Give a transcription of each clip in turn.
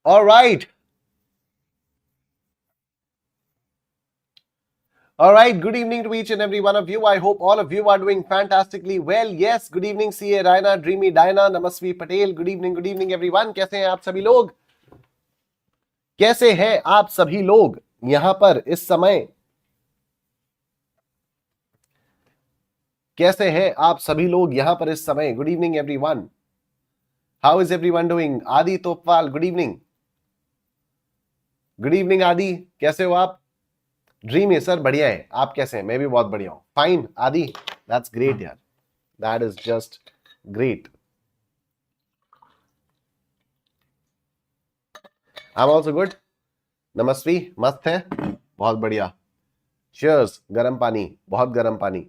All right. All right. Good evening to each and every one of you. I hope all of you are doing fantastically well. Yes. Good evening, CA Raina, Dreamy Dina, Namasvi Patel. Good evening, everyone. कैसे हैं आप सभी लोग? कैसे हैं आप सभी लोग यहां पर इस समय? कैसे हैं आप सभी लोग यहां पर इस समय? Good evening everyone. How is everyone doing? आदि तोपवाल, गुड इवनिंग. गुड इवनिंग आदि, कैसे हो आप? ड्रीम है सर, बढ़िया है. आप कैसे हैं? मैं भी बहुत बढ़िया हूं. फाइन आदि, दैट्स ग्रेट यार. That is just great. I am also good. नमस्वी, मस्त है, बहुत बढ़िया. चीयर्स. गर्म पानी, बहुत गर्म पानी.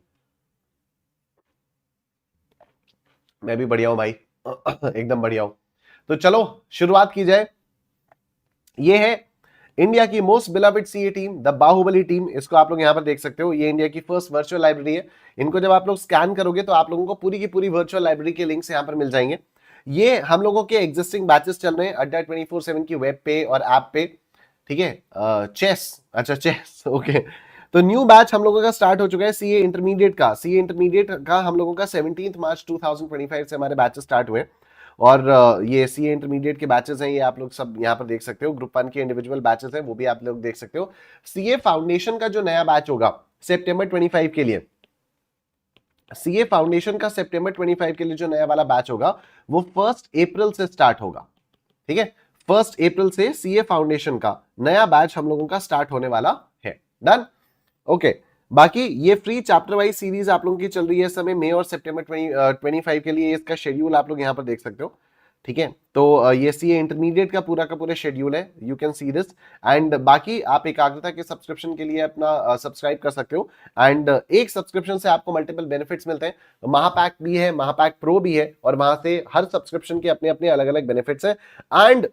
मैं भी बढ़िया हूं भाई. एकदम बढ़िया हूं. तो चलो शुरुआत की जाए. ये है इंडिया की most beloved CA team, the Baahubali team. इसको आप लोग यहां पर देख सकते हो. ये इंडिया की फर्स्ट वर्चुअल लाइब्रेरी है. इनको जब आप लोग स्कैन करोगे तो आप लोगों को पूरी की पूरी वर्चुअल लाइब्रेरी के लिंक्स यहां पर मिल जाएंगे. ये हम लोगों के एग्जिस्टिंग बैचेस चल रहे हैं अड्डा 24/7 की वेब पे और ऐप पे. ठीक है. चेस, अच्छा चेस, ओके. तो न्यू बैच हम लोगों का स्टार्ट हो चुका है सीए इंटरमीडिएट का. सीए इंटरमीडिएट का हम लोगों का 17 मार्च 2025 से हमारे बैचेस स्टार्ट हुए. और ये सीए इंटरमीडिएट के बैचेस हैं, ये आप लोग सब यहाँ पर देख सकते हो. ग्रुप 1 के इंडिविजुअल बैचेस हैं, वो भी आप लोग देख सकते हो. सीए फाउंडेशन का जो नया बैच होगा सितंबर 25 के लिए, सीए फाउंडेशन का सितंबर 25 के लिए जो नया वाला बैच होगा वो 1 अप्रैल से स्टार्ट होगा. ठीक है. 1 अप्रैल से सीए फाउंडेशन का नया बैच हम लोगों का स्टार्ट होने वाला है. डन. ओके. बाकी ये फ्री चैप्टर वाइज सीरीज आप लोगों की चल रही है इस समय. मई और सितंबर 25 के लिए इसका शेड्यूल आप लोग यहाँ पर देख सकते हो. ठीक है. तो ये सीए इंटरमीडिएट का पूरा शेड्यूल है. You can see this. And बाकी आप एकाग्रता के सब्सक्रिप्शन के लिए अपना सब्सक्राइब कर सकते हो. एंड एक सब्सक्रिप्शन से आपको मल्टीपल बेनिफिट्स मिलते हैं. महापैक भी है, महापैक प्रो भी है, और वहां से हर सब्सक्रिप्शन के अपने अपने अलग अलग बेनिफिट्स है. एंड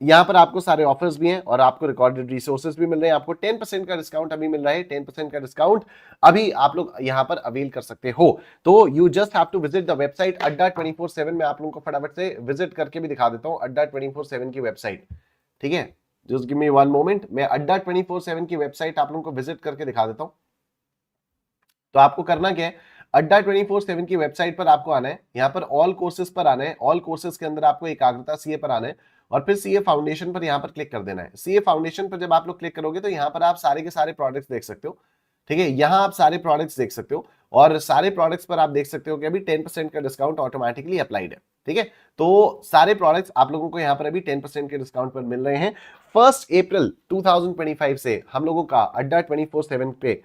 यहां पर आपको सारे ऑफर्स भी हैं और आपको रिकॉर्डेड रिसोर्सेज भी मिल रहे हैं. आपको 10% का डिस्काउंट अभी मिल रहा है. 10% का डिस्काउंट अभी आप लोग यहां पर अवेल कर सकते हो. तो you just have to visit the website Adda 24/7. मैं आप लोगों को फटाफट से विजिट करके भी दिखा देता हूं अड्डा 24/7 की वेबसाइट. ठीक है. Just give me one moment. मैं अड्डा 24/7 की वेबसाइट आप लोगों को विजिट करके दिखा देता हूं. तो आपको करना क्या है, अड्डा 24/7 की वेबसाइट पर आपको आना है. यहां पर ऑल कोर्सेज पर आना है. ऑल कोर्सेज के अंदर आपको एकाग्रता सीए पर आना है और फिर सीए फाउंडेशन पर यहां पर क्लिक कर देना है. सीए फाउंडेशन पर जब आप लोग क्लिक करोगे तो यहां पर आप सारे के सारे प्रोडक्ट्स देख सकते हो. ठीक है. यहां आप सारे प्रोडक्ट्स देख सकते हो और सारे प्रोडक्ट्स पर आप देख सकते हो कि अभी 10% का डिस्काउंट ऑटोमेटिकली अप्लाइड है. ठीक है. तो सारे प्रोडक्ट्स आप लोगों को यहां पर अभी 10% के डिस्काउंट पर मिल रहे हैं. 1 अप्रैल 2025 से हम लोगों का अड्डा 24/7 पे,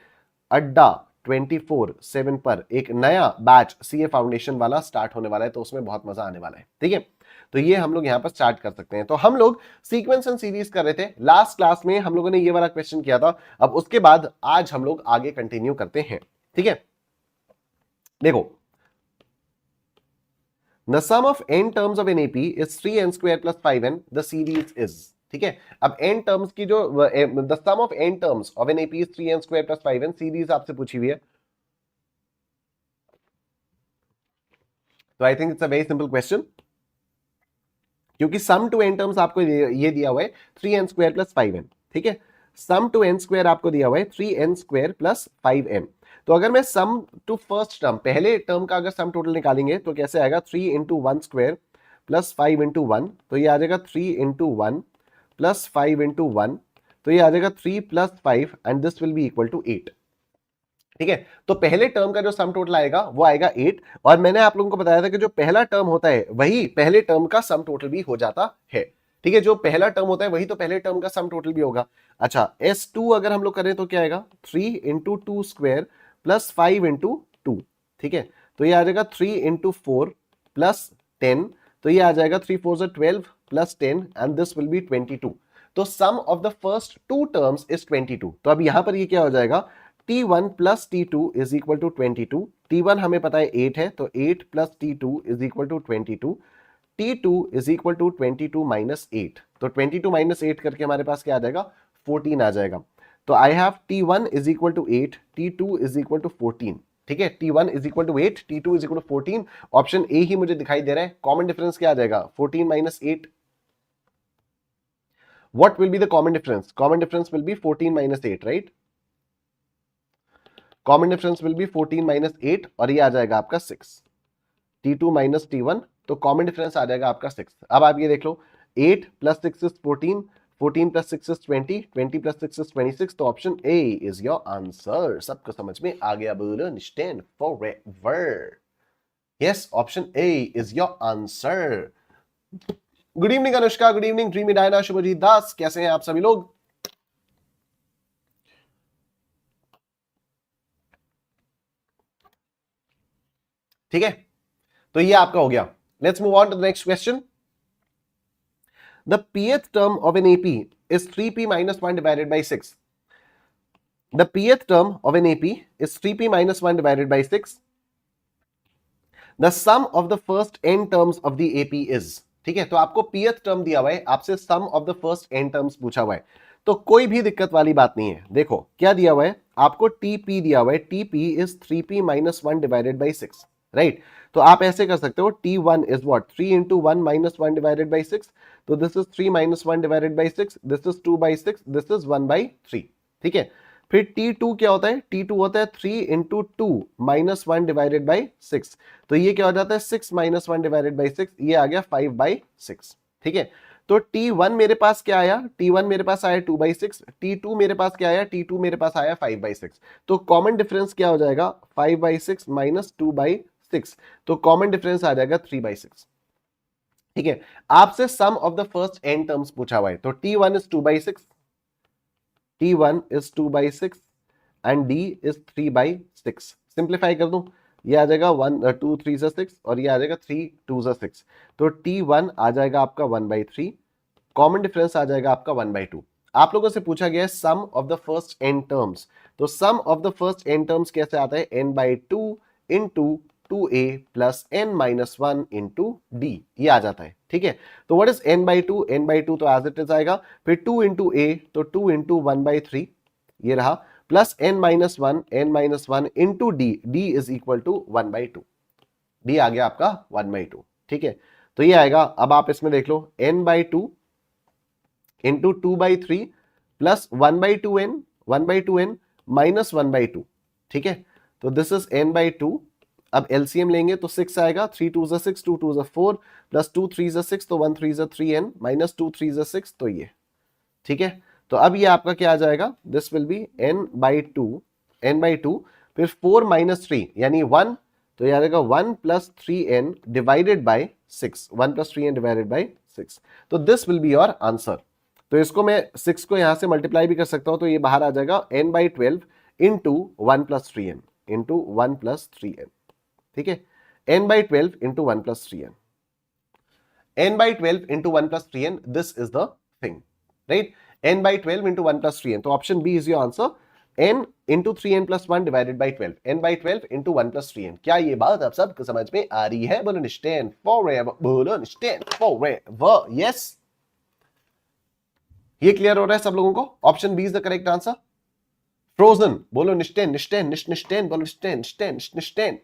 अड्डा 24/7 पर एक नया बैच सीए फाउंडेशन वाला स्टार्ट होने वाला है. तो उसमें बहुत मजा आने वाला है. ठीक है. तो ये हम लोग यहां पर स्टार्ट कर सकते हैं. तो हम लोग सीक्वेंस एंड सीरीज कर रहे थे. लास्ट क्लास में हम लोगों ने ये वाला क्वेश्चन किया था. अब उसके बाद आज हम लोग आगे कंटिन्यू करते हैं. ठीक है. देखो, the sum of n terms of an AP is 3n² + 5n. The series is. ठीक है. अब n टर्म्स की जो the sum of n terms of an AP is 3n² + 5n. Series आपसे पूछी हुई है. तो I think it's a very simple question, क्योंकि सम टू एन टर्म्स आपको ये दिया हुआ है 3n² + 5n. ठीक है. सम टू n² आपको दिया हुआ है 3n² + 5n. तो अगर मैं सम टू फर्स्ट टर्म, पहले टर्म का अगर सम टोटल निकालेंगे तो कैसे आएगा, 3 × 1² + 5 × 1. तो ये आ जाएगा 3 × 1 + 5 × 1. तो ये आ जाएगा 3 + 5 and this will be equal to 8. ठीक है. तो पहले टर्म का जो सम टोटल आएगा वो आएगा 8. और मैंने आप लोगों को बताया था कि जो पहला टर्म होता है वही पहले टर्म का सम टोटल भी हो जाता है. ठीक है. जो पहला टर्म होता है वही तो पहले टर्म का सम टोटल भी होगा. अच्छा, S2 अगर हम लोग करें तो क्या आएगा, 3 × 2² + 5 × 2. ठीक है. तो ये आ जाएगा 3 × 4 + 10. तो ये आ जाएगा 3 × 4 = 12 + 10 एंड दिस विल बी 22. तो sum of the first two terms is 22. तो अब यहां पर ये क्या हो जाएगा, T1 + T2 = 22. T1 हमें पता है 8 है, तो 8 + T2 = 22. T2 = 22 - 8. तो 22 - 8 करके हमारे पास क्या आ जाएगा, 14 आ जाएगा. तो आई हैव T1 = 8, T2 = 14. ठीक है, T1 is equal to 8, T2 is equal to 14। Option A ही मुझे दिखाई दे रहा है। कॉमन डिफरेंस क्या आ जाएगा? 14 minus 8। What will be the common difference? Common difference will be 14 minus 8, right? Common difference will be 14 minus 8 और ये आ जाएगा आपका 6। T2 माइनस T1, तो कॉमन डिफरेंस आ जाएगा आपका 6। अब आप ये देख लो, 8 plus 6 is 14, 14 plus 6 is 20, 20 plus 6 is 26, तो option A is your answer. सबको समझ में आ गया? बोलो understand forever. Yes, option A is your answer. Good evening Anushka, good evening dreamy Diana, Shubhajit Das, कैसे हैं आप सभी लोग? ठीक है, तो ये आपका हो गया। Let's move on to the next question. The pth term of an AP is 3p minus 1 divided by 6. The pth term of an AP is 3p minus 1 divided by 6. The sum of the first n terms of the AP is, ठीक है, तो आपको pth term दिया हुआ है, आपसे sum of the first n terms पूछा हुआ है, तो कोई भी दिक्कत वाली बात नहीं है। देखो क्या दिया हुआ है आपको, TP दिया हुआ है, TP is 3p minus 1 divided by 6, right? तो आप ऐसे कर सकते हो, T1 is what, 3 into 1 minus 1 divided by 6, तो this is 3 minus 1 divided by 6, this is 2 by 6, this is 1 by 3, ठीक है। फिर T2 क्या होता है? T2 होता है 3 into 2 minus 1 divided by 6, तो ये क्या हो जाता है 6 minus 1 divided by 6, ये आ गया 5 by 6, ठीक है। तो T1 मेरे पास क्या आया? T1 मेरे पास आया 2 by 6, T2 मेरे पास क्या आया? T2 मेरे पास आया 5 by 6, तो कॉमन डिफरेंस क्या हो जाएगा? 5 by 6 माइनस 2 by 6, तो कॉमन डिफरेंस आ जाएगा 3 by 6, ठीक है। आपसे sum of the first n terms पूछा हुआ है, तो T1 is 2 by 6, T1 is 2 by 6 and D is 3 by 6। Simplify कर दूं, ये आ जाएगा 1 2 3 से 6 और ये आ जाएगा 3 2 से 6, तो T1 आ जाएगा आपका 1 by 3, कॉमन डिफरेंस आ जाएगा आपका 1 by 2। आप लोगों से पूछा गया है sum of the first n terms, तो sum of the first n terms कैसे आता है? n by 2 into 2a plus n minus 1 into d, ये आ जाता है, ठीक है। तो what is n by 2? n by 2 तो एज इट इज आएगा, फिर 2 into a, तो 2 into 1 by 3, ये रहा, plus n minus 1 into d, d is equal to 1 by 2, d आ गया आपका 1 by 2, ठीक है। तो ये आएगा, अब आप इसमें देख लो, n by 2 into 2 by 3 plus 1 by 2n minus 1 by 2, ठीक है। तो दिस इज n by 2, अब एलसीएम लेंगे तो 6 आएगा, 3 2 जा 6, 2 2 जा 4, प्लस 2 3 जा 6, तो 1 3 जा 3n माइनस 2 3 जा 6, तो ये, ठीक है। तो अब ये आपका क्या आ जाएगा? This will B n by 2, फिर 4 माइनस 3 यानी 1, तो ये आ जाएगा 1 plus 3n divided by 6, 1 plus 3n divided by 6, तो this will be your answer. तो इसको मैं 6 को यहां से मल्टीप्लाई भी कर सकता हूं, तो ये बाहर आ जाएगा n by 12 into 1 plus 3n into 1 plus 3n, ठीक है। n by 12 into 1 plus 3n, n by 12 into 1 plus 3n, this is the thing, right? n by 12 into 1 plus 3n, तो option B is your answer, n into 3n plus 1 divided by 12, n by 12 into 1 plus 3n। क्या ये बात आप सबको समझ में आ रही है? बोलो अंडरस्टैंड फॉरएवर, बोलो अंडरस्टैंड फॉरएवर। यस, ये क्लियर हो रहा है सब लोगों को? Option B is the correct answer. Frozen, बोलो निस्टैंड निस्टैंड निस्टैंड, बोलो निस्टैंड निस्टैंड निस्टैंड।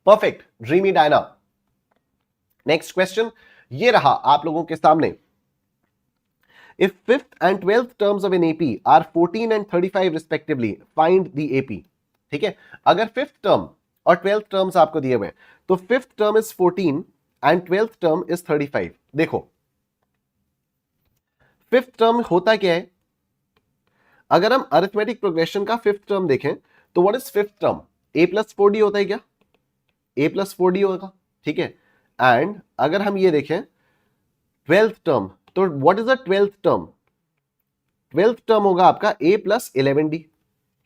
Perfect, dreamy Diana. Next question ये रहा आप लोगों के सामने। If fifth and 12th terms of an AP are 14 and 35 respectively, find the AP। ठीक है, अगर फिफ्थ टर्म और 12th टर्म्स आपको दिए हुए, तो fifth term is 14 and 12th term is 35। देखो फिफ्थ टर्म होता क्या है? अगर हम अरिथमेटिक प्रोग्रेशन का फिफ्थ टर्म देखें, तो what is fifth term? a plus 4d होता है क्या? a प्लस 4d होगा, ठीक है। एंड अगर हम ये देखें ट्वेल्थ टर्म, तो what is the twelfth term? Twelfth term होगा आपका a प्लस 11d,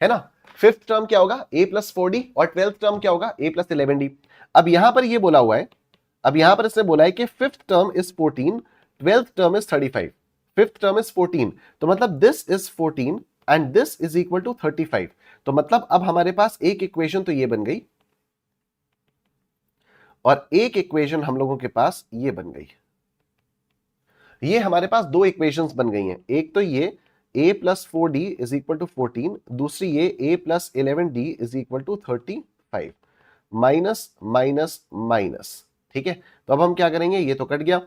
है ना। फिफ्थ टर्म क्या होगा? a प्लस 4d, और ट्वेल्थ टर्म क्या होगा? a plus 11d। अब यहां पर ये बोला हुआ है, अब यहां पर इसने बोला है कि fifth term is 14, twelfth term is 35। Fifth term is 14, तो मतलब this is 14 and this is equal to 35। तो मतलब अब हमारे पास एक इक्वेशन तो ये बन गई, और एक इक्वेशन हम लोगों के पास ये बन गई। ये हमारे पास दो इक्वेशंस बन गई हैं, एक तो ये a plus 4d is equal to 14, दूसरी ये a plus 11d is equal to 35, minus minus minus. ठीक है, तो अब हम क्या करेंगे, ये तो कट गया,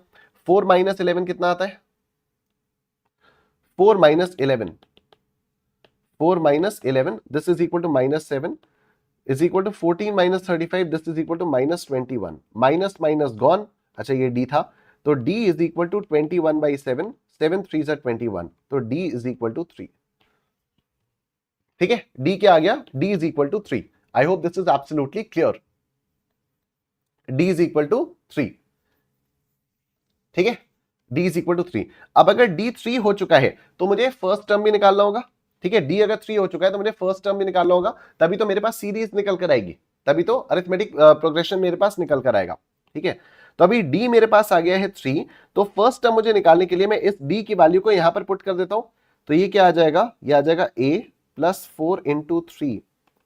4 माइनस 11 कितना आता है, 4 minus 11, 4 minus 11 this is equal to minus 7 is equal to 14 minus 35 this is equal to minus 21, minus minus gone. अच्छा ये d था, तो d is equal to 21 by 7, 7 3 जा 21, तो d इज इक्वल टू 3। ठीक है, d क्या आ गया, d is equal to 3। I hope this is absolutely clear, d is equal to 3। ठीक है, d इज इक्वल टू 3। अब अगर d 3 हो चुका है तो मुझे फर्स्ट टर्म भी निकालना होगा। ठीक है, d अगर 3 हो चुका है तो मुझे फर्स्ट टर्म भी निकालना होगा, तभी तो मेरे पास सीरीज निकल कर आएगी, तभी तो अरिथमेटिक प्रोग्रेशन मेरे पास निकल कर आएगा। ठीक है, तो अभी d मेरे पास आ गया है 3, तो फर्स्ट टर्म मुझे निकालने के लिए मैं इस d की वैल्यू को यहां पर पुट कर देता हूं, तो ये क्या आ जाएगा, ये आ जाएगा a plus 4 into 3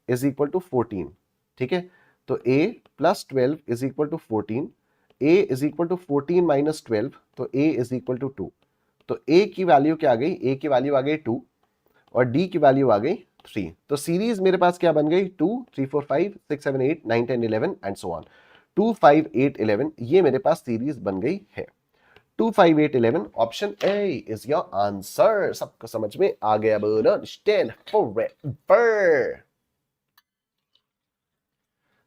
is equal to 14। ठीक है, तो a plus 12 is equal to 14, a is equal to 14 minus 12, तो a इज इक्वल टू 2। तो a की वैल्यू क्या आ गई, a की वैल्यू आ गई 2 और d की वैल्यू आ गई 3। तो सीरीज मेरे पास क्या बन गई, 2 3 4 5 6 7 8 9 10 11 एंड सो ऑन, 2 5 8 11, ये मेरे पास सीरीज बन गई है। 2 5 8 11 option A is your answer. सबको समझ में आ गया, बोलो स्टैंड फॉरएवर।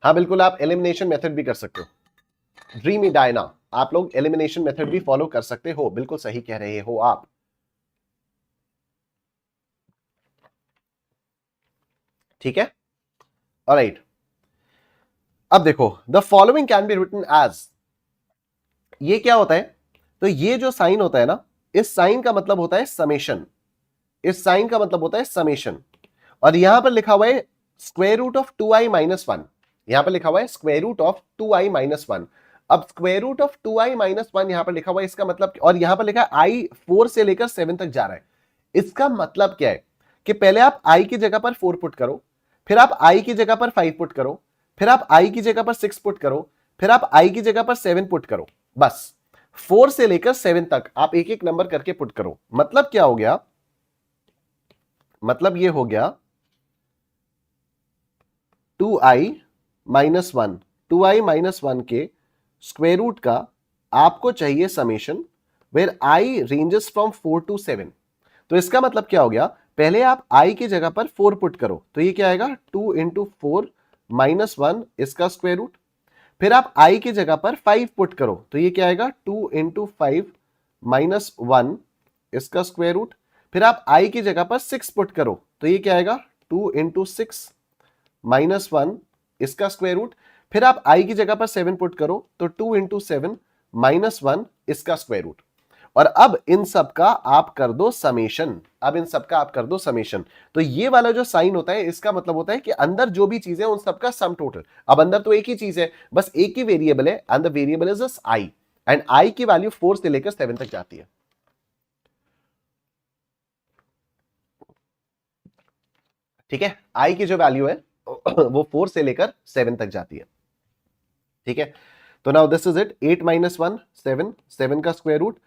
हाँ बिल्कुल, आप एलिमिनेशन मेथड भी कर सकते हो, ड्रीमी डायना, आप लोग एलिमिनेशन मेथड भी फॉलो कर सकते हो, बिल्कुल सही कह रहे हो आप। ठीक है, ऑलराइट। अब देखो, the following can be written as, ये क्या होता है, तो ये जो साइन होता है ना, इस साइन का मतलब होता है समेशन, इस साइन का मतलब होता है समेशन, और यहां पर लिखा हुआ है square root of 2i minus 1, यहां पर लिखा हुआ है square root of 2i minus 1। अब square root of 2i minus 1 यहां पर लिखा हुआ है, इसका मतलब, और यहां पर लिखा है i 4 से लेकर 7 तक जा रहा है, इसका मतलब क्या है कि पहले आप i की जगह पर 4 पुट करो, फिर आप i की जगह पर 5 पुट करो, फिर आप i की जगह पर 6 पुट करो, फिर आप i की जगह पर 7 पुट करो, बस 4 से लेकर 7 तक आप एक एक नंबर करके पुट करो। मतलब क्या हो गया, मतलब ये हो गया 2i माइनस 1, 2i माइनस 1 के स्क्वायर रूट का आपको चाहिए summation where i ranges from 4 to 7। तो इसका मतलब क्या हो गया, पहले आप i की जगह पर 4 पुट करो, तो ये क्या आएगा 2 इंटू 4 माइनस 1 इसका स्क्वायर रूट, फिर आप i की जगह पर 5 पुट करो, तो ये क्या आएगा 2 इंटू 5 माइनस 1 इसका स्क्वायर रूट, फिर आप i की जगह पर 6 पुट करो, तो ये क्या आएगा 2 इंटू 6 माइनस 1 इसका स्क्वायर रूट, फिर आप i की जगह पर 7 पुट करो, तो 2 इंटू 7 माइनस 1 इसका स्क्वायर रूट, और अब इन सब का आप कर दो समेशन, अब इन सब का आप कर दो समेशन। तो ये वाला जो साइन होता है, इसका मतलब होता है कि अंदर जो भी चीज है उन सब का सम टोटल। अब अंदर तो एक ही चीज है, बस एक ही वेरिएबल है, and the variable is i, and i की वैल्यू 4 से लेकर 7 तक जाती है। ठीक है, i की जो वैल्यू है वो 4 से लेकर 7 तक जाती है। ठीक है, तो now this is it, 8 minus 1 7, 7 का स्क्वायर रूट,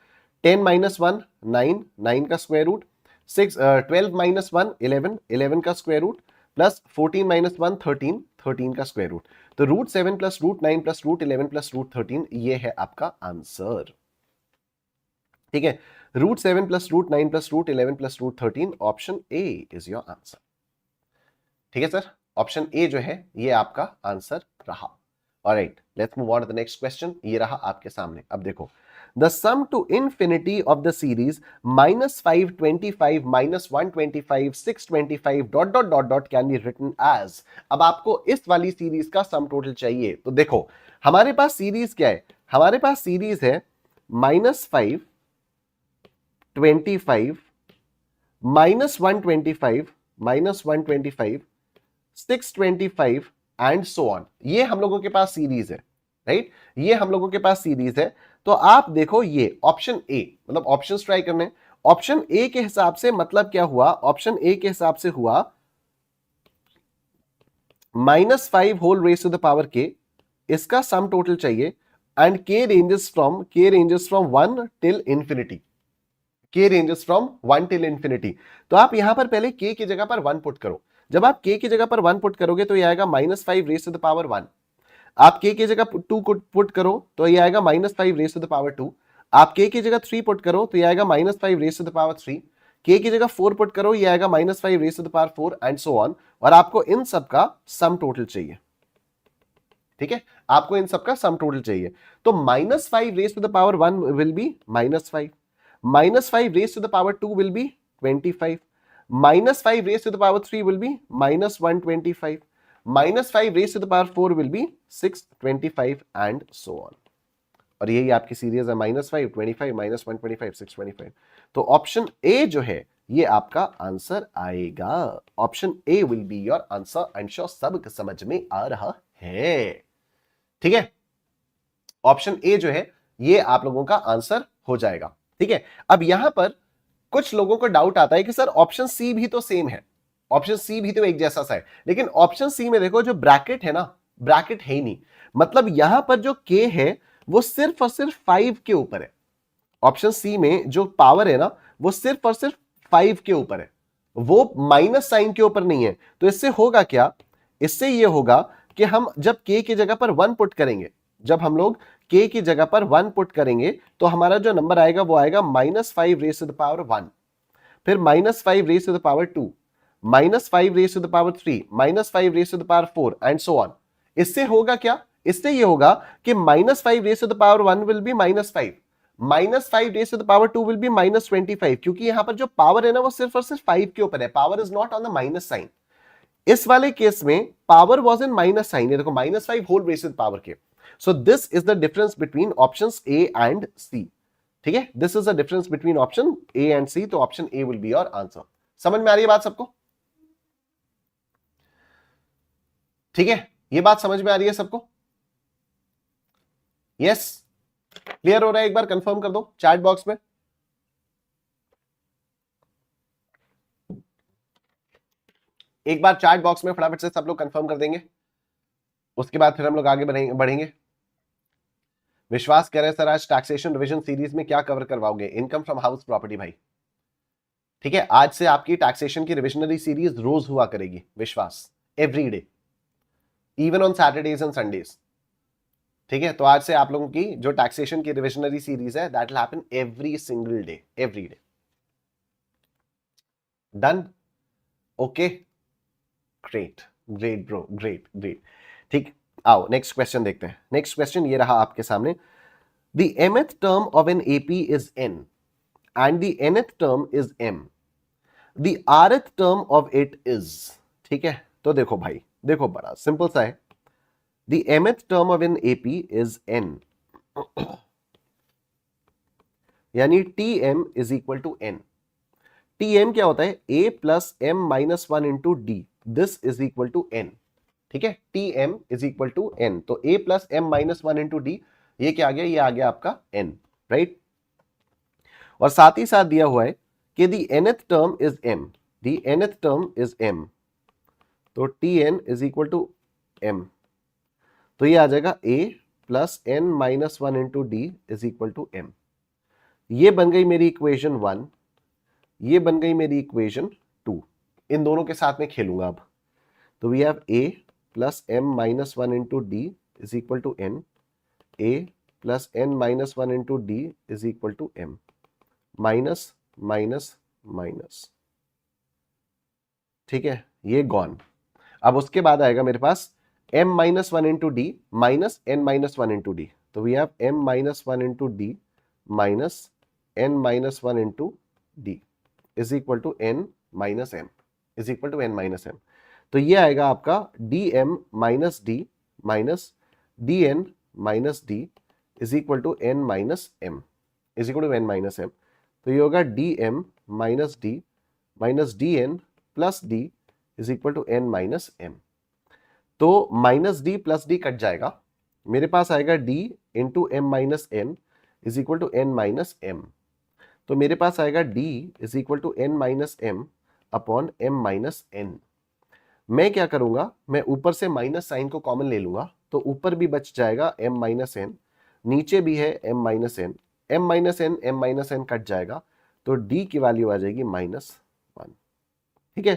10 माइनस 1 9, 9 का स्क्वायर रूट, 12 माइनस 1 11, 11 का स्क्वायर रूट, प्लस 14 माइनस 1 13, 13 का स्क्वायर रूट। तो root 7 plus root 9 plus root 11 plus root 13, ये है आपका आंसर। ठीक है, root 7 plus root 9 plus root 11 plus root 13, option A is your answer. ठीक है सर, ऑप्शन ए जो है ये आपका आंसर रहा। Alright, let's move on to the next question, ये रहा आपके सामने। अब देखो, the sum to infinity of the series -525 -125 625 dot dot dot dot can be written as. अब आपको इस वाली सीरीज का सम टोटल चाहिए, तो देखो हमारे पास सीरीज क्या है, हमारे पास सीरीज है -5 25 -125 -125 625 एंड सो ऑन, ये हम लोगों के पास सीरीज है, राइट, ये हम लोगों के पास सीरीज है। तो आप देखो ये ऑप्शन ए, मतलब ऑप्शन ट्राई करने, ऑप्शन ए के हिसाब से मतलब क्या हुआ, ऑप्शन ए के हिसाब से हुआ -5 whole raise to the power के, इसका सम टोटल चाहिए, and k ranges from 1 till infinity. k ranges from 1 till infinity. तो आप यहां पर पहले k की जगह पर 1 पुट करो. जब आप k की जगह पर 1 पुट करोगे तो ये आएगा -5 रेज़ टू द पावर 1. आप k की जगह 2 पुट करो तो ये आएगा -5 रेज़ टू द पावर 2. आप k की जगह 3 पुट करो तो ये आएगा -5 raise to the power 3. k की जगह 4 पुट करो ये आएगा -5 raise to the power 4 and so on. और आपको इन सब का सम टोटल चाहिए. ठीक है, आपको इन सब का सम टोटल चाहिए. तो -5 raise to the power 1 will be -5, -5 raise to the power 2 will be 25, -5 raise to the power 3 will be -125, -5 raise to the power 4 will be 625 and so on. और यही आपकी सीरीज है -5, 25, -125, 625. तो ऑप्शन ए जो है ये आपका आंसर आएगा. Option A will be your answer. I am sure सब समझ में आ रहा है. ठीक है, ऑप्शन ए जो है ये आप लोगों का आंसर हो जाएगा. ठीक है, अब यहां पर कुछ लोगों को डाउट आता है कि सर ऑप्शन सी भी तो सेम है, ऑप्शन सी भी तो एक जैसा सा है. लेकिन ऑप्शन सी में देखो जो ब्रैकेट है ना, ब्रैकेट है ही नहीं. मतलब यहां पर जो के है वो सिर्फ और सिर्फ 5 के ऊपर है. ऑप्शन सी में जो पावर है ना वो सिर्फ और सिर्फ 5 के ऊपर है, वो माइनस साइन के ऊपर नहीं है. तो इससे होगा क्या, इससे ये होगा कि हम जब k की जगह पर 1 पुट करेंगे, जब हम लोग k की जगह पर 1 पुट करेंगे तो हमारा जो नंबर आएगा वो आएगा -5 रेज़ टू द पावर 1, फिर -5 raise to the power 2, -5 raise to the power 3, -5 raise to the power 4 and so on. इससे होगा क्या, इससे ये होगा कि -5 raise to the power 1 will be -5, -5 raise to the power 2 will be -25, क्योंकि यहां पर जो पावर है ना वो सिर्फ और सिर्फ 5 के ऊपर है. Power is not on the minus sign. इस वाले केस में power was in minus sign. ये देखो -5 whole raise to the power के. So this is the difference between options A and C. ठीक है, this is the difference between option A and C. तो option A will be your answer. समझ में आ रही है बात सबको? ठीक है, ये बात समझ में आ रही है सबको? यस, क्लियर हो रहा है? एक बार कंफर्म कर दो चैट बॉक्स में. एक बार चैट बॉक्स में फटाफट से सब लोग कंफर्म कर देंगे, उसके बाद फिर हम लोग आगे बढ़ेंगे. विश्वास कह रहे हैं सर आज टैक्सेशन रिवीजन सीरीज में क्या कवर करवाओगे? इनकम फ्रॉम हाउस प्रॉपर्टी भाई. ठीक है, आज से आपकी टैक्सेशन की रिविजनरी सीरीज रोज हुआ करेगी. विश्वास, every day, even on Saturdays and Sundays. ठीक है, तो आज से आप लोगों की जो टैक्सेशन की रिविजनरी सीरीज है that will happen every single day, every day. Done? Okay, great great bro, great great. ठीक, आओ नेक्स्ट क्वेश्चन देखते हैं. नेक्स्ट क्वेश्चन ये रहा आपके सामने. The mth term of an AP is n and the nth term is m. The rth term of it is. ठीक है, तो देखो भाई, देखो बड़ा सिंपल सा है. The mth term of an AP is n, यानी tm is equal to n. tm क्या होता है? a plus m minus 1 into d. This is equal to n. ठीक है, tm is equal to n. तो a plus m minus 1 into d, ये क्या आ गया? ये आ गया आपका n, राइट. और साथ ही साथ दिया हुआ है कि the nth term is m, the nth term is m. तो tn is equal to m. तो ये आ जाएगा a plus n minus 1 into d is equal to m. ये बन गई मेरी इक्वेशन 1, ये बन गई मेरी इक्वेशन 2. इन दोनों के साथ में खेलूंगा अब. तो we have a plus m minus 1 into d is equal to n, a plus n minus 1 into d is equal to m. Minus minus minus. ठीक है, ये गॉन. अब उसके बाद आएगा मेरे पास m minus 1 into d minus n minus 1 into d. तो we have m minus 1 into d minus n minus 1 into d is equal to n minus m is equal to n minus m. तो ये आएगा आपका dm minus d minus dn minus d is equal to n minus m is equal to n minus m. तो ये होगा dm minus d minus dn plus d is equal to n minus m. तो minus d plus d cut जाएगा, मेरे पास आएगा d into m minus n is equal to n minus m. तो मेरे पास आएगा d is equal to n minus m upon m minus n. मैं क्या करूंगा, मैं ऊपर से माइनस साइन को कॉमन ले लूंगा, तो ऊपर भी बच जाएगा m माइनस n, नीचे भी है m minus n, m minus n, m minus n cut जाएगा, तो d की वैल्यू आ जाएगी -1। ठीक है,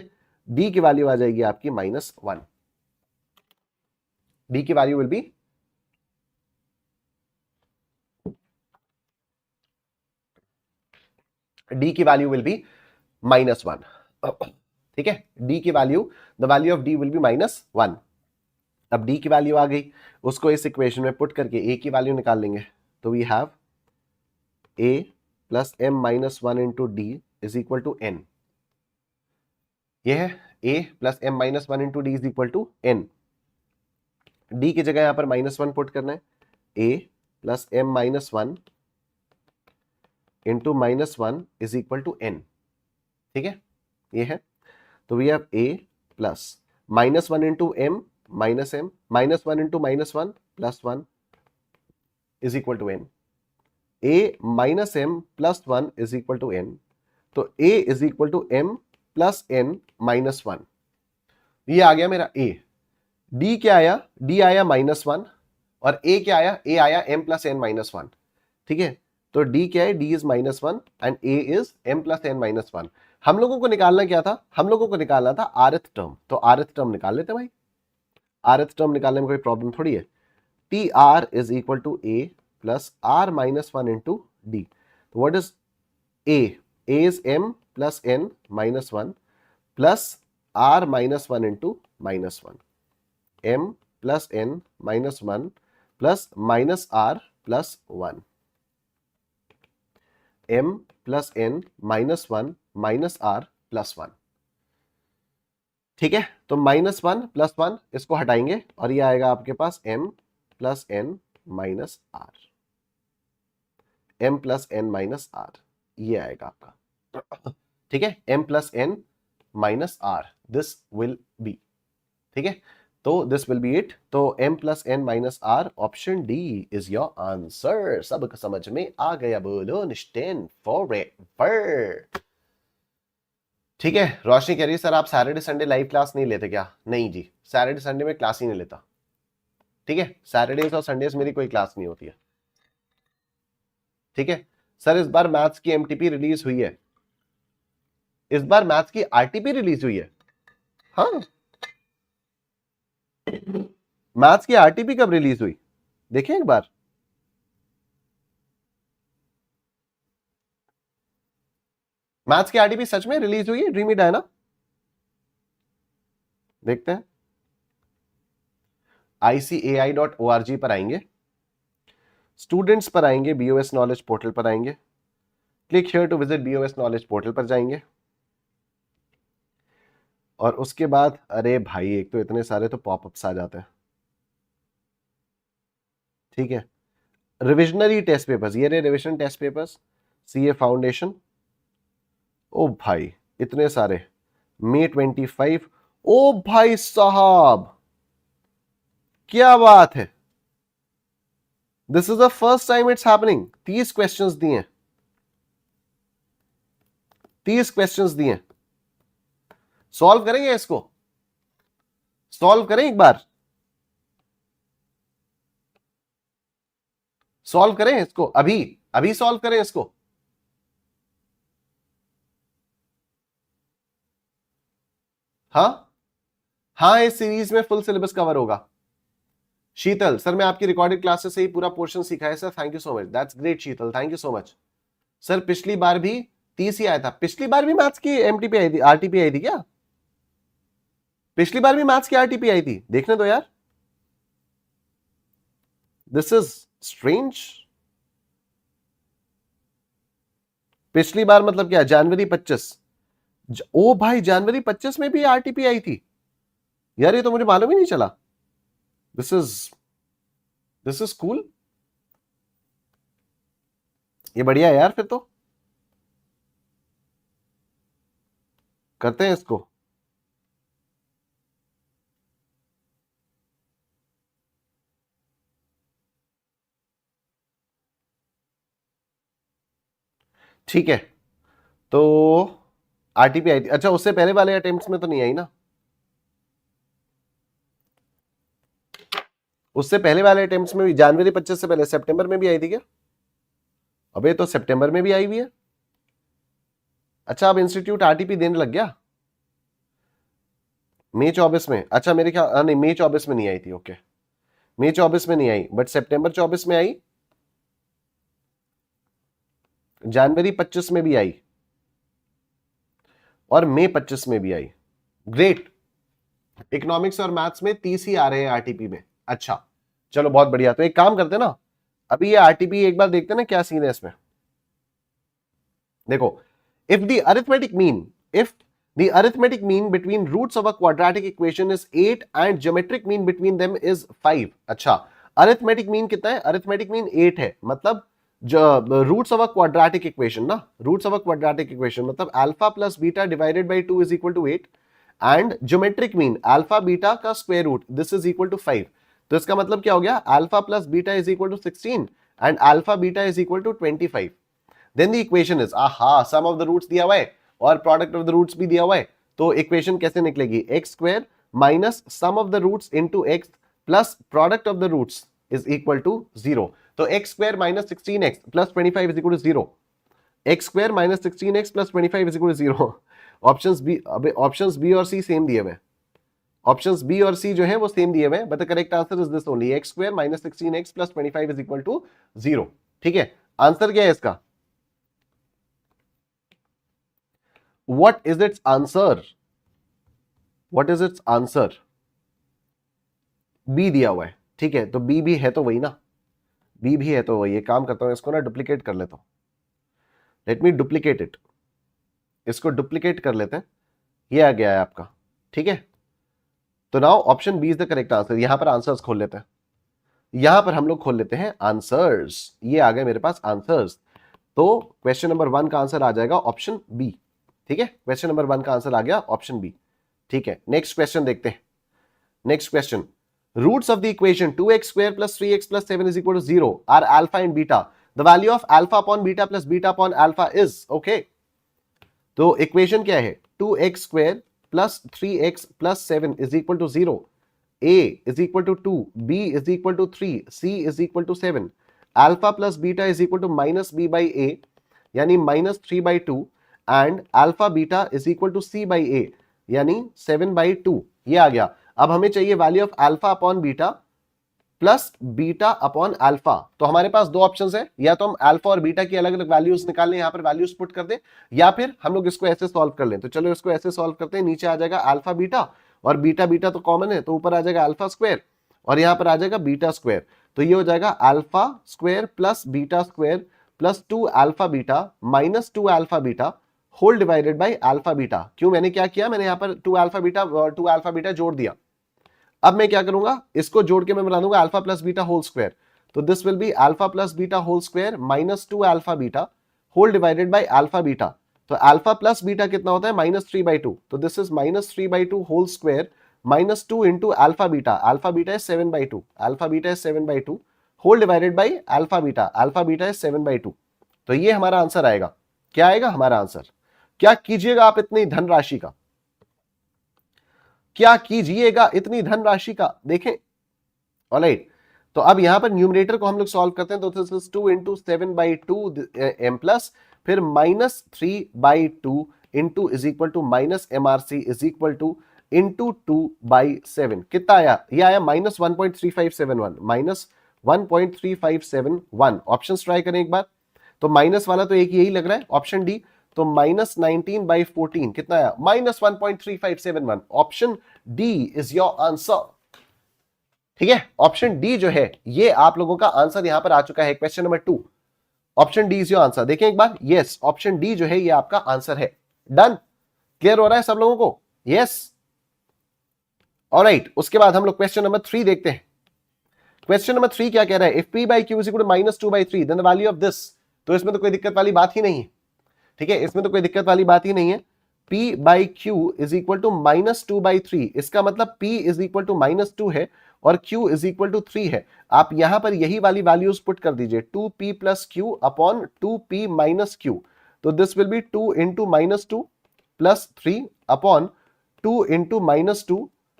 d की वैल्यू आ जाएगी आपकी -1। d की वैल्यू विल बी -1। ठीक है, d की value, the value of d will be -1। अब d की वैल्यू आ गई, उसको इस इक्वेशन में पुट करके a की वैल्यू निकाल लेंगे, तो we have a plus m minus 1 into d is equal to n। ये है a plus m minus 1 into d is equal to n। d की जगह यहां पर -1 पुट करना है, a plus m minus 1 into -1 is equal to n। ठीक है, ये है, तो we have a plus -1 into m minus m, -1 into -1 plus 1 is equal to n। a minus m plus 1 is equal to n, तो a is equal to m plus n minus 1। ये आ गया मेरा a। d क्या आया, d आया -1, और a क्या आया, a आया m प्लस n माइनस 1। ठीक है, तो d क्या है, d is -1 and a is m plus n minus 1। हम लोगों को निकालना क्या था, हम लोगों को निकालना था rth टर्म, तो rth टर्म निकाल लेते भाई। rth टर्म निकालने में कोई प्रॉब्लम थोड़ी है। T r is equal to a plus r minus 1 into d. तो what is a? a is m plus n minus 1 plus r minus 1 into minus 1, m plus n minus 1 plus minus r plus 1, m plus n minus 1 minus r plus 1। ठीक है, तो -1 plus 1 इसको हटाएंगे और ये आएगा आपके पास m plus n minus r, m plus n minus r, ये आएगा आपका। ठीक है, m plus n minus r, this will B. ठीक है, तो दिस विल बी इट। तो m plus n minus r, option D is your answer. सबको समझ में आ गया, बोलो निश्चिंत फॉरएवर। ठीक है, रोशनी कह रही है सर आप सैटरडे संडे लाइव क्लास नहीं लेते क्या? नहीं जी, सैटरडे संडे में क्लास ही नहीं लेता। ठीक है, सैटरडेज और संडेज मेरी कोई क्लास नहीं होती है। ठीक है सर, इस बार मैथ्स की एमटीपी रिलीज हुई है, इस बार मैथ्स की आरटीपी रिलीज हुई है। हाँ, मैथ्स की आरटीपी कब रिलीज हुई, देखें एक बार। मैथ्स की आरटीपी सच में रिलीज हुई है, ड्रीमी डायना, देखते हैं। ICAI.org पर आएंगे, स्टूडेंट्स पर आएंगे, BOS नॉलेज पोर्टल पर आएंगे, click here to visit BOS knowledge portal पर जाएंगे, और उसके बाद अरे भाई एक तो इतने सारे तो पॉपअप्स आ जाते हैं। ठीक है, रिविजनरी टेस्ट पेपर्स, ये रहे revision test papers, CA foundation. ओ भाई इतने सारे, May 25। ओ भाई साहब क्या बात है, this is the first time it's happening. 30 questions दिए, 30 क्वेश्चंस दिए। सॉल्व करेंगे इसको, सॉल्व करें एक बार, सॉल्व करें इसको, अभी अभी सॉल्व करें इसको। हाँ हाँ, इस सीरीज में फुल सिलेबस कवर होगा। शीतल सर, मैं आपकी रिकॉर्डेड क्लासेस से ही पूरा पोर्शन सीखा है sir, thank you so much, that's great Sheetal, thank you so much. Sir पिछली बार भी 30 ही आया था, पिछली बार भी मैथ्स की एमटीपी आई थी, आरटीपी आई थी क्या? पिछली बार भी मैथ्स की आरटीपी आई थी, देखने दो यार, दिस इज स्ट्रेंज। पिछली बार मतलब क्या, जनवरी 25? ओ भाई जनवरी 25 में भी आरटीपी आई थी यार, ये तो मुझे मालूम ही नहीं चला। दिस इज कूल, ये बढ़िया है यार, फिर तो करते हैं इसको। ठीक है, तो आरटीपी आई थी, अच्छा उससे पहले वाले अटेम्प्ट्स में तो नहीं आई ना? उससे पहले वाले अटेम्प्ट्स में भी जनवरी 25 से पहले सितंबर में भी आई थी क्या? अबे तो सितंबर में भी आई हुई है। अच्छा, अब इंस्टीट्यूट आरटीपी देने लग गया मई 24 में। अच्छा मेरे ख्याल नहीं, मई 24 में नहीं आई थी। ओके, मई 24 में नहीं आई, बट सितंबर 24 में आई, जनवरी 25 में भी आई और मई 25 में भी आई। ग्रेट, इकोनॉमिक्स और मैथ्स में 30 ही आ रहे हैं आरटीपी में। अच्छा चलो बहुत बढ़िया। तो एक काम करते हैं ना, अभी ये आरटीपी एक बार देखते हैं ना क्या सीन है इसमें। देखो, if the arithmetic mean, if the arithmetic mean between roots of a quadratic equation is 8 and geometric mean between them is 5। अच्छा, arithmetic mean कितना है? arithmetic mean 8 है, मतलब जो roots of a quadratic equation ना, roots of a quadratic equation मतलब alpha plus beta divided by 2 is equal to 8 and geometric mean alpha beta का square root this is equal to 5। तो इसका मतलब क्या हो गया? Alpha plus beta is equal to 16 and alpha beta is equal to 25। Then the equation is, aha, sum of the roots दिया हुआ है और प्रोडक्ट ऑफ द रूट्स भी दिया हुआ है, तो इक्वेशन कैसे निकलेगी? X square minus sum of the roots into x plus product of the roots is equal to 0। तो x square minus 16x plus 25 is equal to 0। X square minus 16x plus 25 is equal to 0। Options B, अबे options B और C same दिए हुए हैं, options B और सी जो है वो सेम दिए हुए हैं, but the correct answer is this only, x square minus 16x plus 25 is equal to 0। ठीक है, आंसर क्या है इसका? What is its answer? What is its answer? B दिया हुआ है। ठीक है, तो बी भी है तो वही ना, बी भी है तो वही। ये काम करता हूं, इसको ना डुप्लीकेट कर लेता हूं, लेट मी डुप्लीकेट इट, इसको डुप्लीकेट कर लेते हैं, ये आ गया है आपका। ठीक है, तो now option B is the correct answer. यहां पर आंसर्स खोल लेते हैं, यहां पर हम लोग खोल लेते हैं आंसर्स, ये आ गए मेरे पास आंसर्स। तो क्वेश्चन नंबर 1 का आंसर आ जाएगा ऑप्शन बी। ठीक है, क्वेश्चन नंबर 1 का आंसर आ गया ऑप्शन बी। ठीक है, नेक्स्ट क्वेश्चन देखते हैं। Next question, roots of the equation 2x square plus 3x plus 7 is equal to 0 are alpha and beta, the value of alpha upon beta plus beta upon alpha is. Okay, तो equation क्या है? 2x square plus 3x plus 7 is equal to 0, a is equal to 2, b is equal to 3, c is equal to 7, alpha plus beta is equal to minus b by a यानी minus 3 by 2 and alpha beta is equal to c by a यानी 7 by 2। ये आ गया। अब हमें चाहिए value of alpha upon beta plus beta upon alpha. तो हमारे पास दो ऑप्शंस है, या तो हम अल्फा और बीटा की अलग अलग वैल्यूज निकाल लें, यहां पर वैल्यूज पुट कर दें, या फिर हम लोग इसको ऐसे सॉल्व कर लें। तो चलो इसको ऐसे सॉल्व करते हैं, नीचे आ जाएगा अल्फा बीटा और बीटा बीटा तो कॉमन है, तो ऊपर आ जाएगा अल्फा स्क्वायर और यहां पर आ जाएगा बीटा स्क्वायर। तो ये हो जाएगा alpha square plus beta square plus 2 alpha beta minus 2 alpha beta whole divided by alpha beta. क्यों, मैंने क्या किया? मैंने यहां पर 2 अल्फा बीटा जोड़ दिया। अब मैं क्या करूंगा, इसको जोड़ के मैं बना दूंगा alpha plus beta whole square. तो this will be alpha plus beta whole square minus 2 alpha beta whole divided by alpha beta. तो अल्फा प्लस बीटा कितना होता है? Minus 3 by 2। तो this is minus 3 by 2 whole square minus 2 into alpha beta, alpha beta है 7 by 2, alpha beta है 7 by 2 whole divided by alpha beta है 7 by 2। तो ये हमारा आंसर आएगा। क्या आएगा हमारा आंसर? क्या कीजिएगा आप इतनी धनराशि का, क्या कीजिएगा इतनी धनराशि का? देखें, ऑलराइट। तो अब यहां पर न्यूमरेटर को हम लोग सॉल्व करते हैं, तो this is 2 into 7 by 2 m plus फिर minus 3 by 2 into is equal to minus एमआरसी is equal to into 2 by 7। कितना आया? ये आया माइनस 1.3571, माइनस 1.3571। ऑप्शन ट्राई करें एक बार, तो माइनस वाला तो एक यही लग रहा है ऑप्शन डी, तो माइनस 19 बाई 14 कितना आया? Minus 1.3571। Option D is your answer. ठीक है, ऑप्शन डी जो है ये आप लोगों का आंसर यहां पर आ चुका है, question number 2। Option D is your answer. देखें एक बार, यस, ऑप्शन डी जो है ये आपका आंसर है। डन, क्लियर हो रहा है सब लोगों को? Yes, alright. उसके बाद हम लोग क्वेश्चन नंबर 3 देखते हैं। क्वेश्चन नंबर 3 क्या कह रहा है? If p by q is equal to minus 2 by 3 then the value of this. तो इसमें तो कोई दिक्कत वाली बात ही नहीं है। ठीक है, इसमें तो कोई दिक्कत वाली बात ही नहीं है। p by q is equal to minus 2 by 3, इसका मतलब p is equal to minus 2 है और q इज इक्वल टू 3 है। आप यहां पर यही वाली वैल्यूज पुट कर दीजिए, 2p plus q upon 2p minus q. तो this will be 2 into minus 2 plus 3 upon 2 into minus 2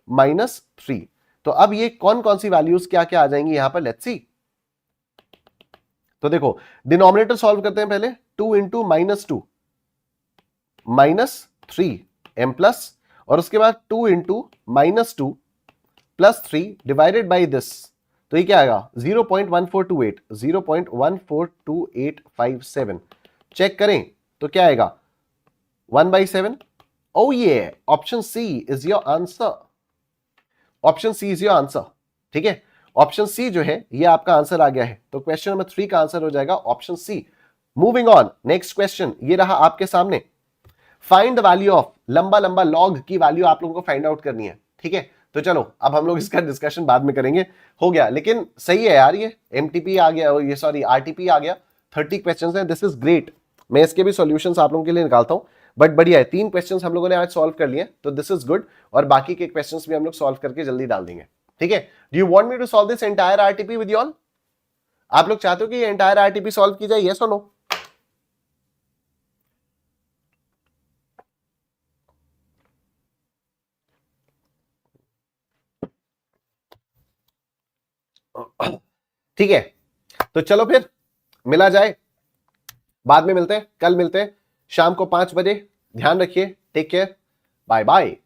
minus 3। तो अब ये कौन कौन सी वैल्यूज क्या क्या आ जाएंगी यहां पर, लेट्स सी। तो देखो डिनोमिनेटर सॉल्व करते हैं पहले, 2 इंटू -2 -3 m प्लस, और उसके बाद 2 इंटू -2 +3 डिवाइडेड बाई दिस, तो ये क्या आएगा 0.1428, 0.142857। चेक करें तो क्या आएगा 1/7। ओ ये option C is your answer, option C is your answer. ठीक है, ऑप्शन सी जो है ये आपका आंसर आ गया है, तो क्वेश्चन नंबर 3 का आंसर हो जाएगा option C. Moving on, next question ये रहा आपके सामने। फाइंड द वैल्यू ऑफ, लंबा लंबा लॉग की वैल्यू आप लोगों को फाइंड आउट करनी है। ठीक है, तो चलो अब हम लोग इसका डिस्कशन बाद में करेंगे, हो गया। लेकिन सही है यार, ये एमटीपी आ गया, ये सॉरी आरटीपी आ गया, 30 क्वेश्चन है, दिस इज ग्रेट। मैं इसके भी सॉल्यूशंस आप लोगों के लिए निकालता हूं, बट बढ़िया है, 3 क्वेश्चंस हम लोगों ने आज सॉल्व कर लिए, तो दिस इज गुड। और बाकी के क्वेश्चंस भी हम लोग सॉल्व करके जल्दी डाल देंगे। ठीक है, do you want me to solve this entire RTP with you all? आप लोग चाहते हो कि ये एंटायर आरटीपी सॉल्व की जाए, यस और नो? ठीक है, तो चलो फिर मिला जाए, बाद में मिलते हैं, कल मिलते हैं शाम को 5 बजे। ध्यान रखिए, टेक केयर, बाय बाय।